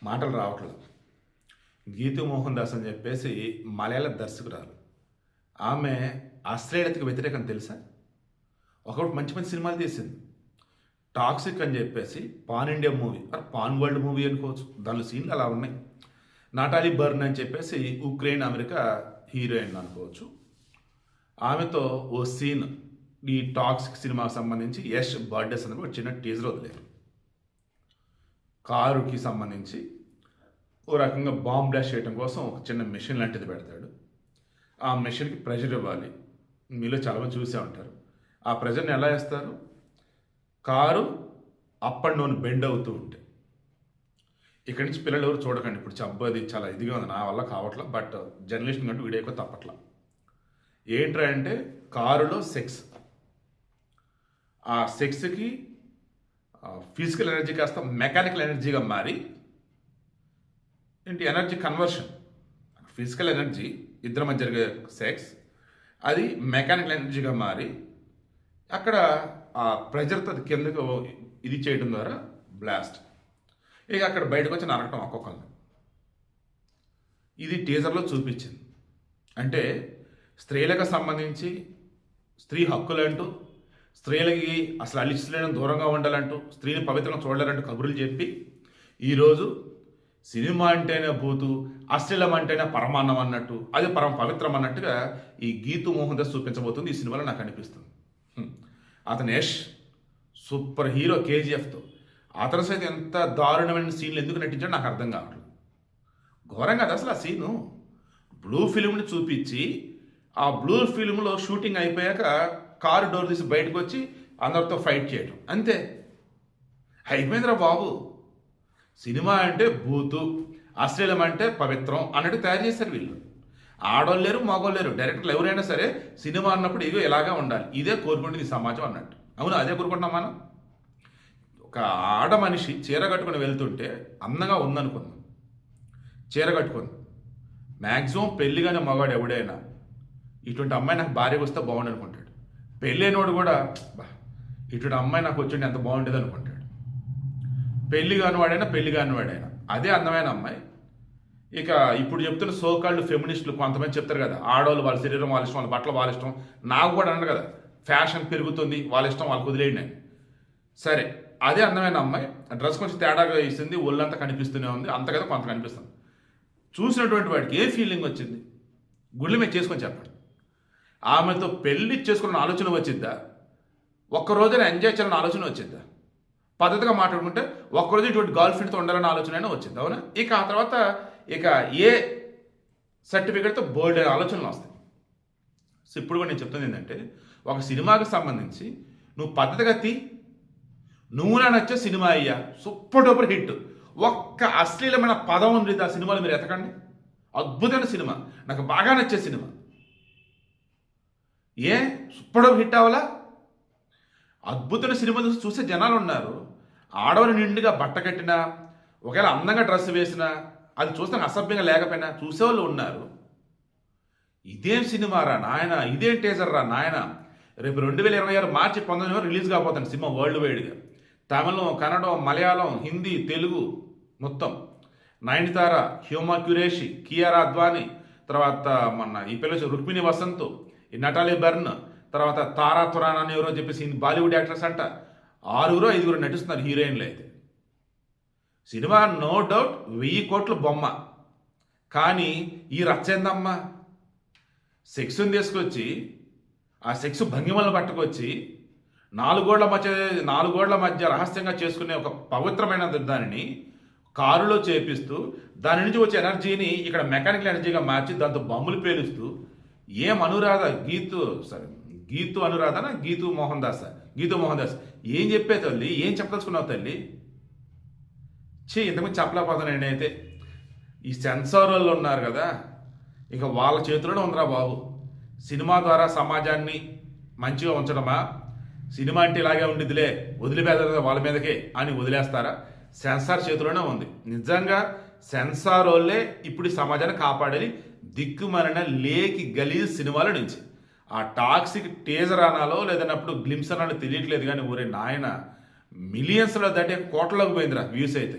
మాటలు రావట్లేదు. గీతూ మోహన్ దాస్ అని చెప్పేసి మలయాళ దర్శకురాలు. ఆమె అశ్లీలతకు వ్యతిరేకం తెలుసా? ఒకప్పుడు మంచి మంచి సినిమాలు తీసింది. టాక్సిక్ అని చెప్పేసి pan India movie, pan world movie అనుకోవచ్చు. దానిలో సీన్లు అలా ఉన్నాయి. నాటాలీ బర్న్ అని చెప్పేసి ఉక్రెయిన్ అమెరికా హీరోయిన్ అనుకోవచ్చు. ఆమెతో ఓ సీన్ ఈ టాక్సిక్ సినిమాకి సంబంధించి యష్ బర్త్డే సందర్భంగా ఒక చిన్న టీజర్ వదిలేరు. కారుకి సంబంధించి ఓ రకంగా బాంబ్ బ్లాస్ట్ చేయడం కోసం ఒక చిన్న మెషిన్ లాంటిది పెడతాడు. ఆ మెషిన్కి ప్రెషర్ ఇవ్వాలి. మీలో చాలామంది చూసే ఉంటారు. ఆ ప్రెషర్ని ఎలా వేస్తారు? Car up and down bend అవుతూ ఉంటే. ఇక్కడి నుంచి పిల్లలు ఎవరు చూడకండి. ఇప్పుడు చబ్బది చాలా ఇదిగా ఉంది, నా వల్ల కావట్లా. బట్ జర్నలిస్ట్ కంటూ వీడియో ఎక్కువ తప్పట్లా. ఏంట్రా అంటే కారులో సెక్స్, ఆ సెక్స్కి ఫిజికల్ ఎనర్జీ కాస్త మెకానికల్ ఎనర్జీగా మారి ఏంటి ఎనర్జీ కన్వర్షన్. ఫిజికల్ ఎనర్జీ ఇద్దరి మధ్య జరిగే సెక్స్, అది మెకానికల్ ఎనర్జీగా మారి అక్కడ ఆ ప్రెజర్తో అది కిందకు ఇది చేయడం ద్వారా బ్లాస్ట్. ఇక అక్కడ బయటకు వచ్చి నరకటం ఒక్కొక్కరిని. ఇది టీజర్లో చూపించింది. అంటే స్త్రీలకు సంబంధించి స్త్రీ హక్కులంటూ, స్త్రీలకి అసలు అలిచలేని దూరంగా ఉండాలంటూ, స్త్రీని పవిత్రంగా చూడాలంటూ కబుర్లు చెప్పి ఈరోజు సినిమా అంటేనే భూతు, అశ్లీలం అంటేనే పరమాన్నం అన్నట్టు, అది పరమ పవిత్రం అన్నట్టుగా ఈ గీతూ మోహన్ దాస్ చూపించబోతుంది ఈ సినిమాలో నాకు అనిపిస్తుంది. అతను యష్ సూపర్ హీరో కేజీఎఫ్తో అతను సైతం ఎంత దారుణమైన సీన్లు ఎందుకు నటించాడో నాకు అర్థం కావట్లేదు. ఘోరం కదా అసలు ఆ సీను. బ్లూ ఫిలింని చూపించి ఆ బ్లూ ఫిలింలో షూటింగ్ అయిపోయాక కారు డోర్ తీసి బయటకు వచ్చి అందరితో ఫైట్ చేయడం, అంతే. అయిపోయిందిరా బాబు. సినిమా అంటే భూతు, అశ్లీలం అంటే పవిత్రం అన్నట్టు తయారు చేశారు వీళ్ళు. ఆడోళ్ళు లేరు, మగోళ్ళు లేరు. డైరెక్టర్లు ఎవరైనా సరే సినిమా అన్నప్పుడు ఇగో ఇలాగా ఉండాలి, ఇదే కోరుకుంటుంది ఈ సమాజం అన్నట్టు. అవును, అదే కోరుకుంటున్నాం మనం. ఒక ఆడ మనిషి చీర కట్టుకుని వెళ్తుంటే అందంగా ఉందనుకుందాం, చీర కట్టుకుంది. మ్యాక్సిమం పెళ్ళిగానే మగాడు ఎవడైనా ఇటువంటి అమ్మాయి నాకు భార్యకు వస్తే బాగుండు అనుకుంటాడు. పెళ్ళైనోడు కూడా ఇటువంటి అమ్మాయి నాకు వచ్చిండి ఎంత బాగుంటుంది అనుకుంటాడు. పెళ్లి కానివాడైనా పెళ్లి కానివాడైనా అదే అందమైన అమ్మాయి. ఇక ఇప్పుడు చెప్తున్న సోకాళ్ళు ఫెమినిస్టులు కొంతమంది చెప్తారు కదా, ఆడవాళ్ళు వాళ్ళ శరీరం వాళ్ళ ఇష్టం, వాళ్ళ బట్టలు వాళ్ళ ఇష్టం. నాకు కూడా అన్నారు కదా, ఫ్యాషన్ పెరుగుతుంది, వాళ్ళ ఇష్టం వాళ్ళకి వదిలేయండి అని. సరే, అదే అందమైన అమ్మాయి డ్రెస్ కొంచెం తేడాగా వేసింది, ఒళ్ళంతా కనిపిస్తూనే ఉంది, అంత కదా కొంత కనిపిస్తుంది. చూసినటువంటి వాడికి ఏ ఫీలింగ్ వచ్చింది? గుళ్ళు మీద చేసుకొని చెప్పండి. ఆమెతో పెళ్లి చేసుకున్న ఆలోచన వచ్చిద్దా? ఒక్కరోజైనా ఎంజాయ్ చేయాలని ఆలోచన వచ్చిద్దా? పద్ధతిగా మాట్లాడుకుంటే ఒక్కరోజు ఇటువంటి గర్ల్ ఫ్రెండ్తో ఉండాలనే ఆలోచన అయినా వచ్చింది, అవునా? ఇక ఆ తర్వాత ఇక ఏ సర్టిఫికేట్తో బోల్డ్ అనే ఆలోచనలు వస్తాయి. సో ఇప్పుడు కూడా నేను చెప్తుంది ఏంటంటే, ఒక సినిమాకి సంబంధించి నువ్వు పద్ధతిగా నువ్వు నా నచ్చే సినిమా అయ్యా, సూపర్ డూపర్ హిట్. ఒక్క అశ్లీలమైన పదం ఉంది ఆ సినిమాలో, మీరు ఎతకండి. అద్భుతమైన సినిమా, నాకు బాగా నచ్చే సినిమా. ఏ సూపర్ డూపర్ హిట్ అవ్వాలా? అద్భుతమైన సినిమా చూసే జనాలు ఉన్నారు. ఆడవాళ్ళు నిండుగా బట్ట కట్టినా, ఒకవేళ అందంగా డ్రెస్ వేసినా, అది చూస్తాను అసభ్యంగా లేకపోయినా చూసేవాళ్ళు ఉన్నారు. ఇదేం సినిమా రా నాయన, ఇదేం టేజర్ రా నాయన. రేపు 2026 మార్చి 19 రిలీజ్ కాబోతుంది సినిమా వరల్డ్ వైడ్గా. తమిళం, కన్నడం, మలయాళం, హిందీ, తెలుగు మొత్తం. నయనతార, హ్యూమా క్యురేషి, కియారా అద్వానీ, తర్వాత మొన్న ఈ పిల్ల రుక్మిణి వసంత్, ఈ నటాలీ బర్న్, తర్వాత తారా తురాన్ అని ఎవరో చెప్పేసి బాలీవుడ్ యాక్టర్స్ అంట 6-5 నటిస్తున్నారు హీరోయిన్లు. అయితే సినిమా నో డౌట్ 1000 కోట్ల బొమ్మ. కానీ ఈ రచ్చేందమ్మా, సెక్స్ని తీసుకొచ్చి ఆ సెక్స్ భంగిమలను పట్టుకొచ్చి నాలుగు గోడల మధ్య రహస్యంగా చేసుకునే ఒక పవిత్రమైన దానిని కారులో చేపిస్తూ, దాని నుంచి వచ్చే ఎనర్జీని ఇక్కడ మెకానికల్ ఎనర్జీగా మార్చి దాంతో బొమ్మలు పేలుస్తూ, ఏం అనురాధ గీతూ అనురాధన గీతూ మోహన్ దాస్ ఏం చెప్పే తల్లి, ఏం చెప్పదలుచుకున్నావు తల్లి? ఇంతకుముందు చెప్పలేకపోతాను నేనైతే. ఈ సెన్సార్ వాళ్ళు ఉన్నారు కదా, ఇక వాళ్ళ చేతిలోనే ఉందిరా బాబు. సినిమా ద్వారా సమాజాన్ని మంచిగా ఉంచడమా, సినిమా అంటే ఇలాగే ఉండిద్దిలే వదిలిపెడతారు వాళ్ళ మీదకే అని వదిలేస్తారా? సెన్సార్ చేతిలోనే ఉంది. నిజంగా సెన్సార్ వాళ్ళే ఇప్పుడు ఈ సమాజాన్ని కాపాడేది. దిక్కుమాలిన లేకి గలీజ్ సినిమాల నుంచి ఆ టాక్సిక్ టేజర్ అనాలో లేదన్నప్పుడు గ్లిమ్స్ అనాలో తెలియట్లేదు. కానీ ఊరే నాయన, మిలియన్స్లో దాటే కోట్లకు పోయిందిరా వ్యూస్ అయితే.